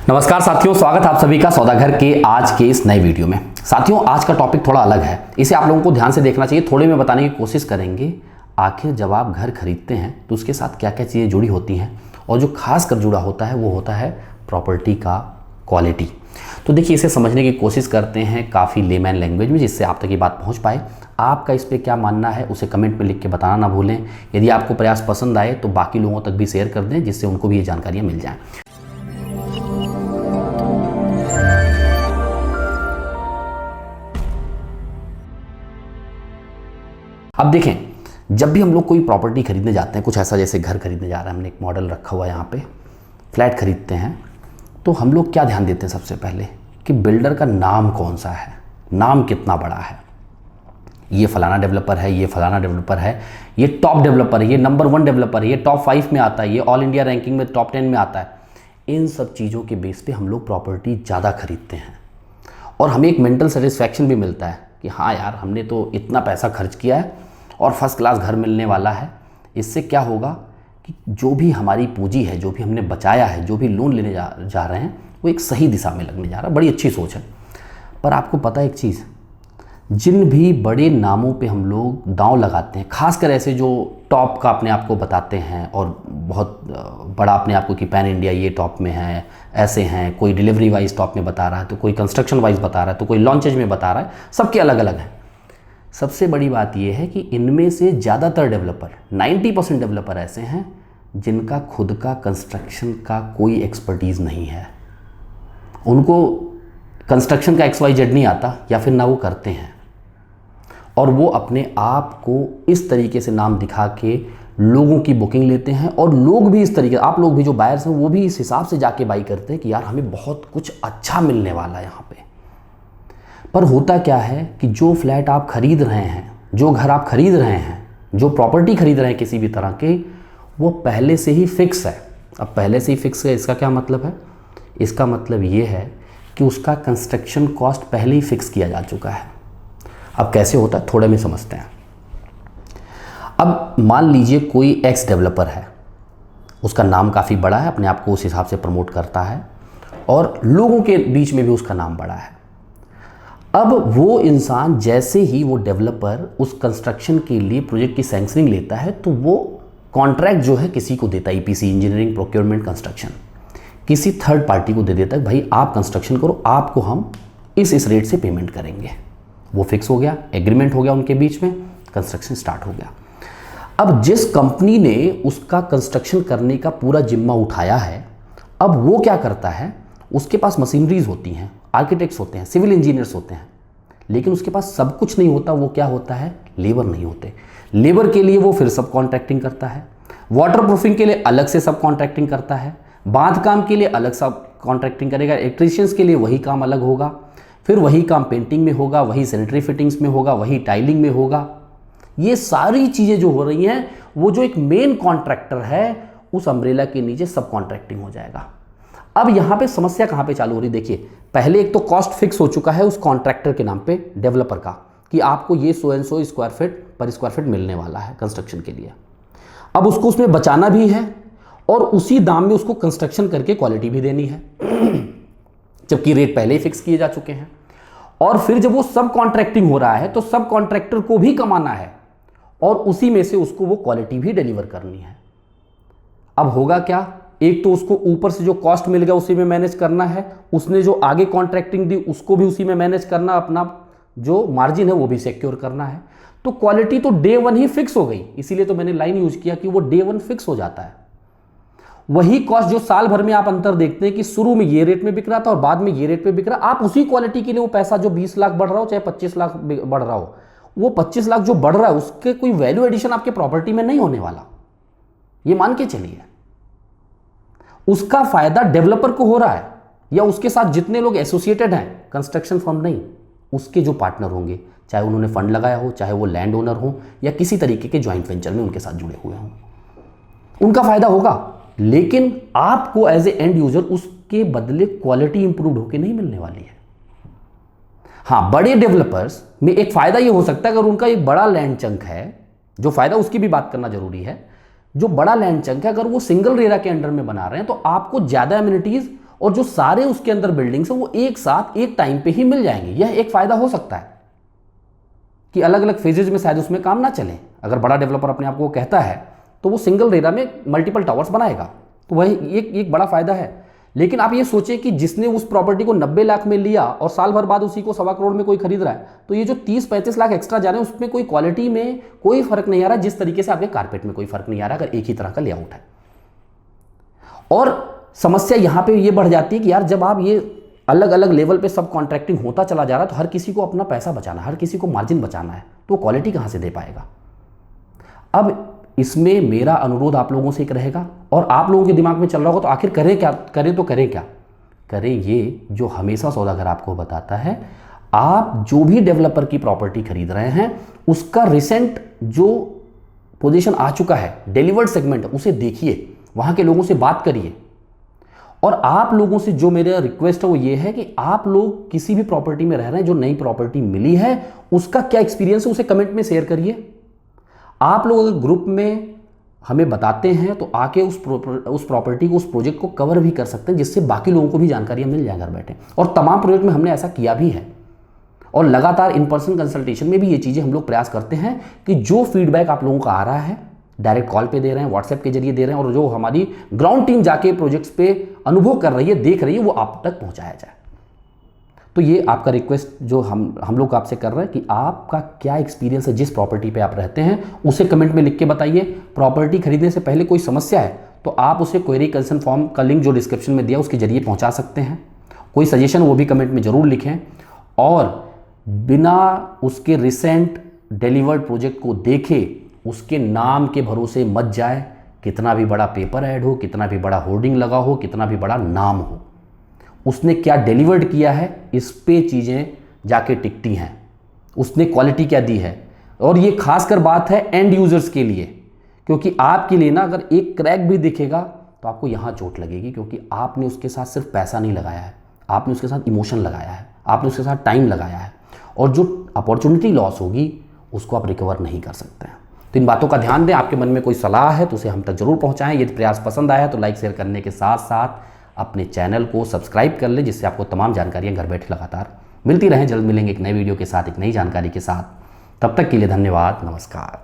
नमस्कार साथियों, स्वागत आप सभी का सौदागर के आज के इस नए वीडियो में। साथियों, आज का टॉपिक थोड़ा अलग है, इसे आप लोगों को ध्यान से देखना चाहिए। थोड़े में बताने की कोशिश करेंगे आखिर जब आप घर खरीदते हैं तो उसके साथ क्या क्या चीज़ें जुड़ी होती हैं, और जो खास कर जुड़ा होता है वो होता है प्रॉपर्टी का क्वालिटी। तो देखिए, इसे समझने की कोशिश करते हैं काफ़ी लेमैन लैंग्वेज में, जिससे आप तक ये बात पहुँच पाए। आपका इस पर क्या मानना है उसे कमेंट में लिख के बताना ना भूलें। यदि आपको प्रयास पसंद आए तो बाकी लोगों तक भी शेयर कर दें, जिससे उनको भी ये जानकारियाँ मिल जाएँ। अब देखें, जब भी हम लोग कोई प्रॉपर्टी खरीदने जाते हैं, कुछ ऐसा जैसे घर खरीदने जा रहे हैं, हमने एक मॉडल रखा हुआ है यहाँ पे, फ्लैट खरीदते हैं, तो हम लोग क्या ध्यान देते हैं सबसे पहले कि बिल्डर का नाम कौन सा है, नाम कितना बड़ा है। ये फलाना डेवलपर है, ये फलाना डेवलपर है, ये टॉप डेवलपर है, ये नंबर 1 डेवलपर है, ये टॉप 5 में आता है, ये ऑल इंडिया रैंकिंग में टॉप 10 में आता है। इन सब चीज़ों के बेस पे हम लोग प्रॉपर्टी ज़्यादा खरीदते हैं, और हमें एक मेंटल सेटिस्फैक्शन भी मिलता है कि हाँ यार, हमने तो इतना पैसा खर्च किया है और फर्स्ट क्लास घर मिलने वाला है। इससे क्या होगा कि जो भी हमारी पूंजी है, जो भी हमने बचाया है, जो भी लोन लेने जा रहे हैं, वो एक सही दिशा में लगने जा रहा है। बड़ी अच्छी सोच है। पर आपको पता है एक चीज़, जिन भी बड़े नामों पे हम लोग दांव लगाते हैं, खासकर ऐसे जो टॉप का अपने आप को बताते हैं और बहुत बड़ा अपने आप को कि पैन इंडिया ये टॉप में है, ऐसे हैं, कोई डिलीवरी वाइज टॉप में बता रहा है, तो कोई कंस्ट्रक्शन वाइज बता रहा है, तो कोई लॉन्चेज में बता रहा है, सबके अलग अलग हैं। सबसे बड़ी बात यह है कि इनमें से ज़्यादातर डेवलपर, 90% डेवलपर ऐसे हैं जिनका खुद का कंस्ट्रक्शन का कोई एक्सपर्टीज़ नहीं है। उनको कंस्ट्रक्शन का XYZ नहीं आता, या फिर ना वो करते हैं, और वो अपने आप को इस तरीके से नाम दिखा के लोगों की बुकिंग लेते हैं, और लोग भी इस तरीके, आप लोग भी जो बायर्स हैं वो भी इस हिसाब से जाके बाई करते हैं कि यार हमें बहुत कुछ अच्छा मिलने वाला है यहाँ पे। पर होता क्या है कि जो फ्लैट आप खरीद रहे हैं, जो घर आप खरीद रहे हैं, जो प्रॉपर्टी खरीद रहे हैं किसी भी तरह के, वो पहले से ही फिक्स है। अब पहले से ही फिक्स है, इसका क्या मतलब है? इसका मतलब ये है कि उसका कंस्ट्रक्शन कॉस्ट पहले ही फिक्स किया जा चुका है। अब कैसे होता है थोड़े में समझते हैं। अब मान लीजिए कोई एक्स डेवलपर है, उसका नाम काफ़ी बड़ा है, अपने आप को उस हिसाब से प्रमोट करता है, और लोगों के बीच में भी उसका नाम बड़ा है। अब वो इंसान, जैसे ही वो डेवलपर उस कंस्ट्रक्शन के लिए प्रोजेक्ट की सैंक्शनिंग लेता है, तो वो कॉन्ट्रैक्ट जो है किसी को देता है, EPC, इंजीनियरिंग, प्रोक्योरमेंट, कंस्ट्रक्शन, किसी थर्ड पार्टी को दे देता है। भाई आप कंस्ट्रक्शन करो, आपको हम इस रेट से पेमेंट करेंगे। वो फिक्स हो गया, एग्रीमेंट हो गया उनके बीच में, कंस्ट्रक्शन स्टार्ट हो गया। अब जिस कंपनी ने उसका कंस्ट्रक्शन करने का पूरा जिम्मा उठाया है, अब वो क्या करता है, उसके पास मशीनरीज होती हैं, आर्किटेक्ट्स होते हैं, सिविल इंजीनियर्स होते हैं, लेकिन उसके पास सब कुछ नहीं होता। वो क्या होता है, लेबर नहीं होते। लेबर के लिए वो फिर सब कॉन्ट्रैक्टिंग करता है, वाटर प्रूफिंग के लिए अलग से सब कॉन्ट्रैक्टिंग करता है, बांध काम के लिए अलग सब कॉन्ट्रैक्टिंग करेगा, इलेक्ट्रीशियंस के लिए वही काम अलग होगा, फिर वही काम पेंटिंग में होगा, वही सैनिटरी फिटिंग्स में होगा, वही टाइलिंग में होगा। ये सारी चीज़ें जो हो रही हैं, वो जो एक मेन कॉन्ट्रैक्टर है, उस अम्ब्रेला के नीचे सब कॉन्ट्रैक्टिंग हो जाएगा। अब यहाँ पे समस्या कहाँ पे चालू हो रही, देखिए, पहले एक तो कॉस्ट फिक्स हो चुका है उस कॉन्ट्रैक्टर के नाम पे, डेवलपर का, कि आपको ये 100 स्क्वायर फीट पर स्क्वायर फीट मिलने वाला है कंस्ट्रक्शन के लिए। अब उसको उसमें बचाना भी है, और उसी दाम में उसको कंस्ट्रक्शन करके क्वालिटी भी देनी है, जबकि रेट पहले ही फिक्स किए जा चुके हैं। और फिर जब वो सब कॉन्ट्रैक्टिंग हो रहा है, तो सब कॉन्ट्रैक्टर को भी कमाना है, और उसी में से उसको वो क्वालिटी भी डिलीवर करनी है। अब होगा क्या, एक तो उसको ऊपर से जो कॉस्ट मिल गया उसी में मैनेज करना है, उसने जो आगे कॉन्ट्रैक्टिंग दी उसको भी उसी में मैनेज करना, अपना जो मार्जिन है वो भी सिक्योर करना है। तो क्वालिटी तो डे 1 ही फिक्स हो गई। इसीलिए तो मैंने लाइन यूज किया कि वो डे 1 फिक्स हो जाता है। वही कॉस्ट जो साल भर में आप अंतर देखते हैं कि शुरू में ये रेट में बिक रहा था और बाद में ये रेट पे बिक रहा, आप उसी क्वालिटी के लिए वो पैसा जो 20 लाख बढ़ रहा हो चाहे 25 लाख बढ़ रहा हो, वो 25 लाख जो बढ़ रहा है उसके कोई वैल्यू एडिशन आपके प्रॉपर्टी में नहीं होने वाला, ये मान के चलिए। उसका फायदा डेवलपर को हो रहा है, या उसके साथ जितने लोग एसोसिएटेड हैं, कंस्ट्रक्शन फर्म नहीं, उसके जो पार्टनर होंगे, चाहे उन्होंने फंड लगाया हो, चाहे वो लैंड ओनर हो, या किसी तरीके के ज्वाइंट वेंचर में उनके साथ जुड़े हुए हों, उनका फायदा होगा। लेकिन आपको एज ए एंड यूजर उसके बदले क्वालिटी इंप्रूव होकर नहीं मिलने वाली है। हाँ, बड़े डेवलपर्स में एक फायदा ये हो सकता है, अगर उनका एक बड़ा लैंड चंक है, जो फायदा उसकी भी बात करना जरूरी है, जो बड़ा लैंड चंक है, अगर वो सिंगल रेरा के अंडर में बना रहे हैं, तो आपको ज़्यादा एमिनिटीज़ और जो सारे उसके अंदर बिल्डिंग्स हैं वो एक साथ एक टाइम पे ही मिल जाएंगे। यह एक फायदा हो सकता है कि अलग अलग फेजेज में शायद उसमें काम ना चले। अगर बड़ा डेवलपर अपने आप को कहता है तो वो सिंगल रेरा में मल्टीपल टावर्स बनाएगा, तो वह एक बड़ा फायदा है। लेकिन आप ये सोचें कि जिसने उस प्रॉपर्टी को 90 लाख में लिया और साल भर बाद उसी को 1.25 करोड़ में कोई खरीद रहा है, तो ये जो 30-35 लाख एक्स्ट्रा जा रहे हैं उसमें कोई क्वालिटी में कोई फर्क नहीं आ रहा, जिस तरीके से आपके कारपेट में कोई फर्क नहीं आ रहा अगर एक ही तरह का लेआउट है। और समस्या यहां पे ये बढ़ जाती है कि यार जब आप ये अलग अलग लेवल पे सब कॉन्ट्रैक्टिंग होता चला जा रहा है तो हर किसी को अपना पैसा बचाना, हर किसी को मार्जिन बचाना है, तो क्वालिटी कहां से दे पाएगा। अब इसमें मेरा अनुरोध आप लोगों से एक रहेगा, और आप लोगों के दिमाग में चल रहा होगा तो आखिर करें क्या, करें तो करें क्या, करें ये जो हमेशा सौदागर आपको बताता है। आप जो भी डेवलपर की प्रॉपर्टी खरीद रहे हैं उसका रिसेंट जो पोजीशन आ चुका है डिलीवर्ड सेगमेंट, उसे देखिए, वहां के लोगों से बात करिए। और आप लोगों से जो मेरा रिक्वेस्ट है वो ये है कि आप लोग किसी भी प्रॉपर्टी में रह रहे हैं, जो नई प्रॉपर्टी मिली है उसका क्या एक्सपीरियंस है उसे कमेंट में शेयर करिए। आप लोग अगर ग्रुप में हमें बताते हैं तो आके उस प्रॉपर्टी को, उस प्रोजेक्ट को कवर भी कर सकते हैं, जिससे बाकी लोगों को भी जानकारियां मिल जाए घर बैठे। और तमाम प्रोजेक्ट में हमने ऐसा किया भी है, और लगातार इन पर्सन कंसल्टेशन में भी ये चीज़ें हम लोग प्रयास करते हैं कि जो फीडबैक आप लोगों का आ रहा है डायरेक्ट कॉल पे दे रहे हैं, व्हाट्सएप के जरिए दे रहे हैं, और जो हमारी ग्राउंड टीम जाके प्रोजेक्ट्स पे अनुभव कर रही है, देख रही है, वो आप तक पहुंचाया जाए। तो ये आपका रिक्वेस्ट जो हम लोग आपसे कर रहे हैं कि आपका क्या एक्सपीरियंस है जिस प्रॉपर्टी पे आप रहते हैं, उसे कमेंट में लिख के बताइए। प्रॉपर्टी खरीदने से पहले कोई समस्या है तो आप उसे क्वेरी कंसर्न फॉर्म का लिंक जो डिस्क्रिप्शन में दिया उसके जरिए पहुंचा सकते हैं। कोई सजेशन वो भी कमेंट में ज़रूर लिखें, और बिना उसके रिसेंट डिलीवर्ड प्रोजेक्ट को देखे उसके नाम के भरोसे मत जाए। कितना भी बड़ा पेपर ऐड हो, कितना भी बड़ा होर्डिंग लगा हो, कितना भी बड़ा नाम हो, उसने क्या डिलीवर्ड किया है इस पे चीज़ें जाके टिकती हैं। उसने क्वालिटी क्या दी है, और ये खासकर बात है एंड यूजर्स के लिए, क्योंकि आपके लिए ना अगर एक क्रैक भी दिखेगा तो आपको यहाँ चोट लगेगी, क्योंकि आपने उसके साथ सिर्फ पैसा नहीं लगाया है, आपने उसके साथ इमोशन लगाया है, आपने उसके साथ टाइम लगाया है, और जो अपॉर्चुनिटी लॉस होगी उसको आप रिकवर नहीं कर सकते हैं। तो इन बातों का ध्यान दें। आपके मन में कोई सलाह है तो उसे हम तक जरूर पहुंचाएं। यदि प्रयास पसंद आया तो लाइक शेयर करने के साथ साथ अपने चैनल को सब्सक्राइब कर लें, जिससे आपको तमाम जानकारियां घर बैठे लगातार मिलती रहें। जल्द मिलेंगे एक नए वीडियो के साथ, एक नई जानकारी के साथ। तब तक के लिए धन्यवाद, नमस्कार।